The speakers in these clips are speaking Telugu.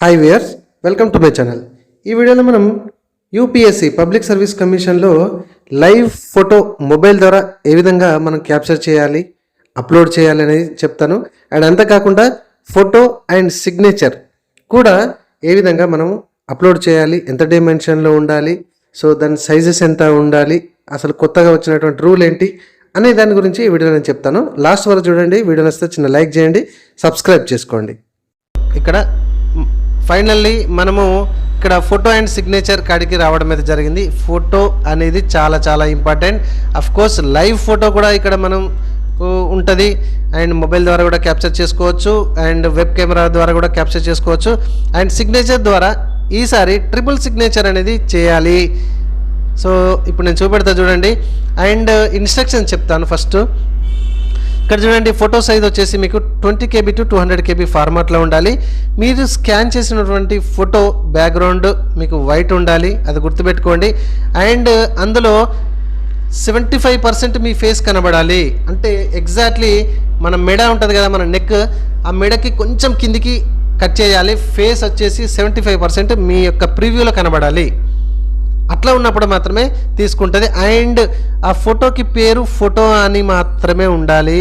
Hi viewers, welcome to my channel. ఈ వీడియోలో మనం యూపీఎస్సీ పబ్లిక్ సర్వీస్ కమిషన్లో లైవ్ ఫోటో మొబైల్ ద్వారా ఏ విధంగా మనం క్యాప్చర్ చేయాలి, అప్లోడ్ చేయాలి అనేది చెప్తాను. అండ్ అంతేకాకుండా ఫోటో అండ్ సిగ్నేచర్ కూడా ఏ విధంగా మనం అప్లోడ్ చేయాలి, ఎంత డైమెన్షన్లో ఉండాలి, సో దాని సైజెస్ ఎంత ఉండాలి, అసలు కొత్తగా వచ్చినటువంటి రూల్ ఏంటి అనే దాని గురించి ఈ వీడియోలో నేను చెప్తాను. లాస్ట్ వరకు చూడండి. వీడియో నచ్చితే చిన్న లైక్ చేయండి, సబ్స్క్రైబ్ చేసుకోండి. ఇక్కడ ఫైనల్లీ మనము ఇక్కడ ఫోటో అండ్ సిగ్నేచర్ కాడికి రావడం అయితే జరిగింది. ఫోటో అనేది చాలా చాలా important. Of course live photo కూడా ఇక్కడ మనం ఉంటుంది, అండ్ మొబైల్ ద్వారా కూడా క్యాప్చర్ చేసుకోవచ్చు, అండ్ వెబ్ కెమెరా ద్వారా కూడా క్యాప్చర్ చేసుకోవచ్చు. అండ్ సిగ్నేచర్ ద్వారా ఈసారి ట్రిపుల్ సిగ్నేచర్ అనేది చేయాలి. సో ఇప్పుడు నేను చూపెడతా చూడండి. అండ్ ఇన్స్ట్రక్షన్స్ చెప్తాను. ఫస్ట్ ఇక్కడ చూడండి, ఫోటో సైజ్ వచ్చేసి మీకు 20 KB టు 200 KB ఫార్మాట్లో ఉండాలి. మీరు స్కాన్ చేసినటువంటి ఫోటో బ్యాక్గ్రౌండ్ మీకు వైట్ ఉండాలి, అది గుర్తుపెట్టుకోండి. అండ్ అందులో 75% మీ ఫేస్ కనబడాలి. అంటే ఎగ్జాక్ట్లీ మన మెడ ఉంటుంది కదా, మన నెక్, ఆ మెడకి కొంచెం కిందికి కట్ చేయాలి. ఫేస్ వచ్చేసి 75% మీ యొక్క ప్రివ్యూలో కనబడాలి. అట్లా ఉన్నప్పుడు మాత్రమే తీసుకుంటుంది. అండ్ ఆ ఫోటోకి పేరు ఫోటో అని మాత్రమే ఉండాలి.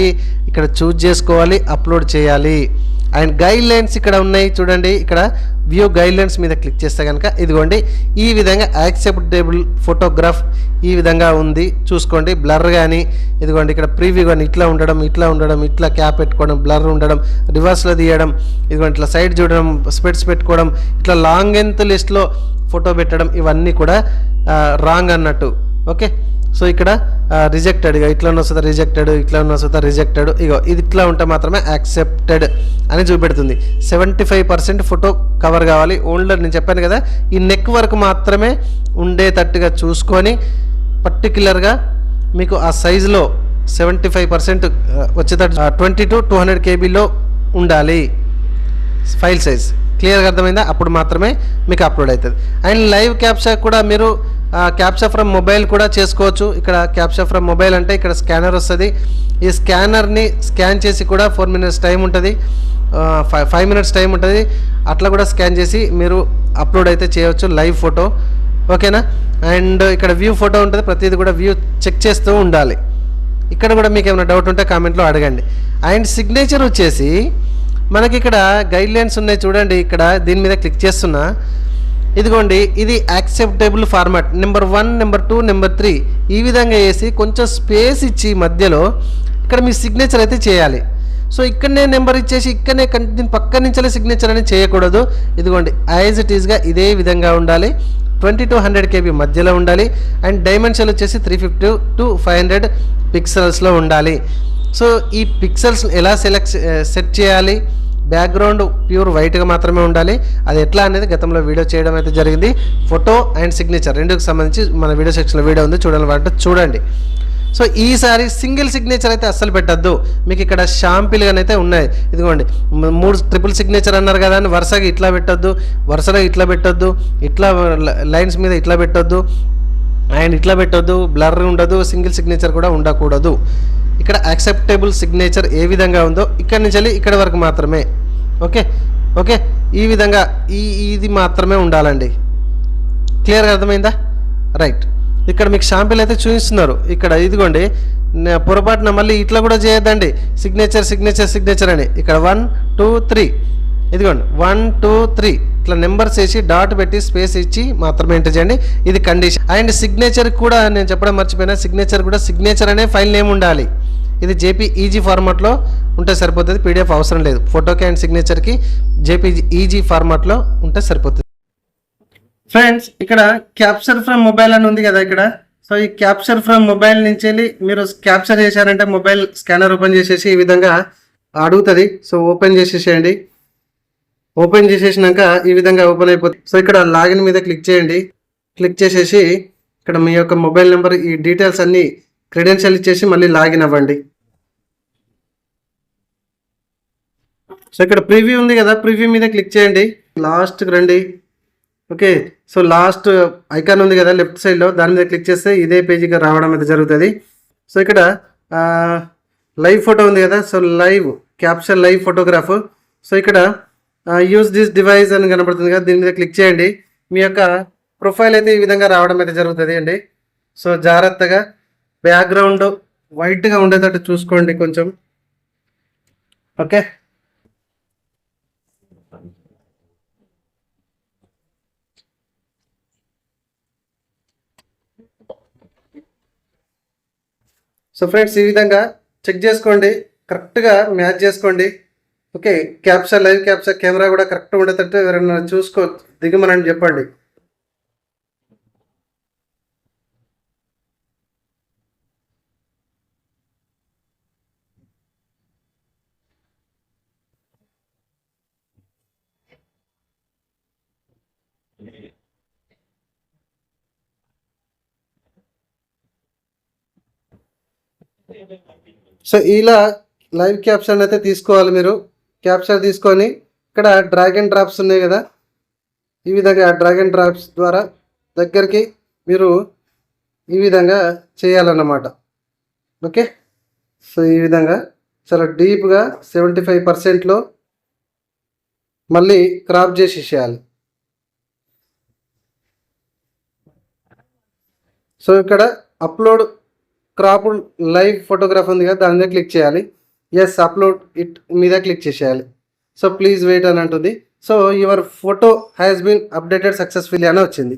ఇక్కడ చూజ్ చేసుకోవాలి, అప్లోడ్ చేయాలి. అండ్ గైడ్ లైన్స్ ఇక్కడ ఉన్నాయి చూడండి. ఇక్కడ వ్యూ గైడ్ లైన్స్ మీద క్లిక్ చేస్తే కనుక ఇదిగోండి ఈ విధంగా యాక్సెప్టబుల్ ఫోటోగ్రాఫ్ ఈ విధంగా ఉంది చూసుకోండి. బ్లర్ కానీ ఇదిగోండి ఇక్కడ ప్రీవ్యూ కానీ ఇట్లా ఉండడం, ఇట్లా ఉండడం, ఇట్లా క్యాప్ పెట్టుకోవడం, బ్లర్ ఉండడం, రివర్స్లో తీయడం, ఇదిగోండి ఇట్లా సైడ్ చూడడం, స్పెట్స్ పెట్టుకోవడం, ఇట్లా లాంగ్ లెంత్ లిస్ట్లో ఫోటో పెట్టడం, ఇవన్నీ కూడా రాంగ్ అన్నట్టు. ఓకే, సో ఇక్కడ రిజెక్టెడ్, ఇట్లా వస్తుందా రిజెక్టెడ్, ఇట్లా వస్తుందా రిజెక్టెడ్, ఇగో ఇది ఇట్లా ఉంటే మాత్రమే యాక్సెప్టెడ్ అని చూపెడుతుంది. 75% ఫోటో కవర్ కావాలి. ఓన్లీ నేను చెప్పాను కదా, ఈ నెక్ వరకు మాత్రమే ఉండేటట్టుగా చూసుకొని పర్టిక్యులర్గా మీకు ఆ సైజులో 75% వచ్చేటట్టు 20 to 200 KBలో ఉండాలి ఫైల్ సైజ్. క్లియర్గా అర్థమైందా? అప్పుడు మాత్రమే మీకు అప్లోడ్ అవుతుంది. అండ్ లైవ్ క్యాప్చర్ కూడా మీరు క్యాప్చర్ ఫ్రమ్ మొబైల్ కూడా చేసుకోవచ్చు. ఇక్కడ క్యాప్చర్ ఫ్రమ్ మొబైల్ అంటే ఇక్కడ స్కానర్ వస్తుంది. ఈ స్కానర్ని స్కాన్ చేసి కూడా 4 minutes టైం ఉంటుంది, 5 minutes టైం ఉంటుంది. అట్లా కూడా స్కాన్ చేసి మీరు అప్లోడ్ అయితే చేయవచ్చు లైవ్ ఫోటో. ఓకేనా? అండ్ ఇక్కడ వ్యూ ఫోటో ఉంటుంది, ప్రతిదీ కూడా వ్యూ చెక్ చేస్తూ ఉండాలి. ఇక్కడ కూడా మీకు ఏమైనా డౌట్ ఉంటే కామెంట్లో అడగండి. అండ్ సిగ్నేచర్ వచ్చేసి మనకి ఇక్కడ గైడ్ లైన్స్ ఉన్నాయి చూడండి. ఇక్కడ దీని మీద క్లిక్ చేస్తున్నా, ఇదిగోండి ఇది acceptable format number 1, number 2, number 3 ఈ విధంగా వేసి కొంచెం స్పేస్ ఇచ్చి మధ్యలో ఇక్కడ మీ సిగ్నేచర్ అయితే చేయాలి. సో ఇక్కడనే నెంబర్ ఇచ్చేసి ఇక్కడనే దీని పక్క నుంచే సిగ్నేచర్ అనేది చేయకూడదు. ఇదిగోండి యాజ్ ఇట్ ఈస్గా ఇదే విధంగా ఉండాలి. 20 to 100 KB మధ్యలో ఉండాలి. అండ్ డైమెన్షన్ వచ్చేసి 350 to 500 పిక్సెల్స్లో ఉండాలి. సో ఈ పిక్సెల్స్ ఎలా సెట్ చేయాలి? బ్యాక్గ్రౌండ్ ప్యూర్ వైట్గా మాత్రమే ఉండాలి. అది ఎట్లా అనేది గతంలో వీడియో చేయడం అయితే జరిగింది. ఫోటో అండ్ సిగ్నేచర్ రెండుకి సంబంధించి మన వీడియో సెక్షన్లో వీడియో ఉంది, చూడాలంటే చూడండి. సో ఈసారి సింగిల్ సిగ్నేచర్ అయితే అస్సలు పెట్టద్దు. మీకు ఇక్కడ షాంపిల్గానైతే ఉన్నాయి. ఇదిగోండి 3 ట్రిపుల్ సిగ్నేచర్ అన్నారు కదా అని వరుసగా ఇట్లా పెట్టొద్దు, వరుసగా ఇట్లా పెట్టొద్దు, ఇట్లా లైన్స్ మీద ఇట్లా పెట్టొద్దు, అండ్ ఇట్లా పెట్టొద్దు, బ్లర్ ఉండదు, సింగిల్ సిగ్నేచర్ కూడా ఉండకూడదు. ఇక్కడ యాక్సెప్టబుల్ సిగ్నేచర్ ఏ విధంగా ఉందో ఇక్కడ నుంచి వెళ్ళి ఇక్కడ వరకు మాత్రమే. ఓకే ఓకే, ఈ విధంగా ఇది మాత్రమే ఉండాలండి. క్లియర్గా అర్థమైందా? రైట్. ఇక్కడ మీకు షాంపిల్ అయితే చూపిస్తున్నారు. ఇక్కడ ఇదిగోండి పొరపాటున మళ్ళీ ఇట్లా కూడా చేయొద్దండి, సిగ్నేచర్ సిగ్నేచర్ సిగ్నేచర్ అని. ఇక్కడ 1, 2, 3 ఇదిగోండి 1, 2, 3 ఇట్లా నెంబర్స్ వేసి డాట్ పెట్టి స్పేస్ ఇచ్చి మాత్రమే ఎంటర్ చేయండి. ఇది కండిషన్. అండ్ సిగ్నేచర్ కూడా నేను చెప్పడం మర్చిపోయినా, సిగ్నేచర్ కూడా సిగ్నేచర్ అనే ఫైల్ నేమ్ ఉండాలి. ఇది JPEG ఫార్మాట్లో ఉంటే సరిపోతుంది, PDF అవసరం లేదు. ఫోటోకి అండ్ సిగ్నేచర్కి JPEG ఫార్మాట్లో ఉంటే సరిపోతుంది. ఫ్రెండ్స్ ఇక్కడ క్యాప్చర్ ఫ్రమ్ మొబైల్ అని ఉంది కదా ఇక్కడ. సో ఈ క్యాప్చర్ ఫ్రమ్ మొబైల్ నుంచి వెళ్ళి మీరు క్యాప్చర్ చేశారంటే మొబైల్ స్కానర్ ఓపెన్ చేసేసి ఈ విధంగా అడుగుతుంది. సో ఓపెన్ చేసేసేయండి. ఓపెన్ చేసేసినాక ఈ విధంగా ఓపెన్ అయిపోతుంది. సో ఇక్కడ లాగిన్ మీద క్లిక్ చేయండి. క్లిక్ చేసేసి ఇక్కడ మీ యొక్క మొబైల్ నెంబర్, ఈ డీటెయిల్స్ అన్నీ క్రెడెన్షియల్ ఇచ్చేసి మళ్ళీ లాగిన్ అవ్వండి. సో ఇక్కడ ప్రివ్యూ ఉంది కదా, ప్రివ్యూ మీద క్లిక్ చేయండి. లాస్ట్కి రండి. ఓకే, సో లాస్ట్ ఐకాన్ ఉంది కదా లెఫ్ట్ సైడ్లో, దాని మీద క్లిక్ చేస్తే ఇదే పేజీగా రావడం అయితే జరుగుతుంది. సో ఇక్కడ లైవ్ ఫోటో ఉంది కదా, so live capture live photograph. So ఇక్కడ యూజ్ దిస్ డివైస్ అని కనబడుతుంది కదా, దీని మీద క్లిక్ చేయండి. మీ యొక్క ప్రొఫైల్ అయితే ఈ విధంగా రావడం అయితే జరుగుతుంది అండి. సో జాగ్రత్తగా బ్యాక్గ్రౌండ్ వైట్గా ఉండేటట్టు చూసుకోండి కొంచెం. ఓకే, సో ఫ్రెండ్స్ ఈ విధంగా చెక్ చేసుకోండి, కరెక్ట్గా మ్యాచ్ చేసుకోండి. Okay, capture live capture camera కూడా కరెక్ట్గా ఉండేటట్టు ఎవరైనా దిగమని చెప్పండి. సో ఇలా లైవ్ క్యాప్చర్ అయితే తీసుకోవాలి మీరు. క్యాప్చర్ తీసుకొని ఇక్కడ డ్రాగ్ అండ్ డ్రాప్స్ ఉన్నాయి కదా, ఈ విధంగా డ్రాగ్ అండ్ డ్రాప్స్ ద్వారా దగ్గరికి మీరు ఈ విధంగా చేయాలన్నమాట. ఓకే, సో ఈ విధంగా చాలా డీప్గా 75%లో మళ్ళీ క్రాప్ చేసేయాలి. సో ఇక్కడ అప్లోడ్ క్రాప్ లైవ్ ఫోటోగ్రాఫ్ ఉంది కదా, దాని మీద క్లిక్ చేయాలి. ఎస్, అప్లోడ్ ఇట్ మీద క్లిక్ చేసేయాలి. సో ప్లీజ్ వెయిట్ అని అంటుంది. So your photo has been updated successfully అని వచ్చింది.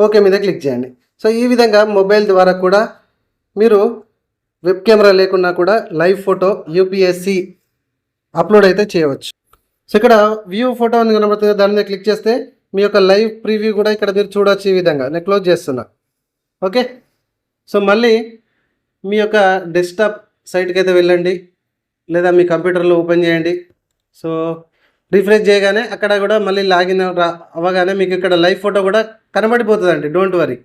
ఓకే మీద క్లిక్ చేయండి. సో ఈ విధంగా మొబైల్ ద్వారా కూడా మీరు వెబ్ కెమెరా లేకున్నా కూడా లైవ్ ఫోటో యూపీఎస్సి అప్లోడ్ అయితే చేయవచ్చు. సో ఇక్కడ వ్యూ ఫోటో అని కనబడుతుంది, దాని మీద క్లిక్ చేస్తే మీ యొక్క లైవ్ ప్రివ్యూ కూడా ఇక్కడ మీరు చూడవచ్చు. ఈ విధంగా నేను క్లోజ్ చేస్తున్నా. ఓకే, సో మళ్ళీ మీ యొక్క డెస్క్టాప్ సైట్కి అయితే వెళ్ళండి, లేదా మీ కంప్యూటర్లో ఓపెన్ చేయండి. సో రిఫ్రెష్ చేయగానే అక్కడ కూడా మళ్ళీ లాగిన్ అవ్వగానే మీకు ఇక్కడ లైవ్ ఫోటో కూడా కనబడిపోతుందండి. Don't worry.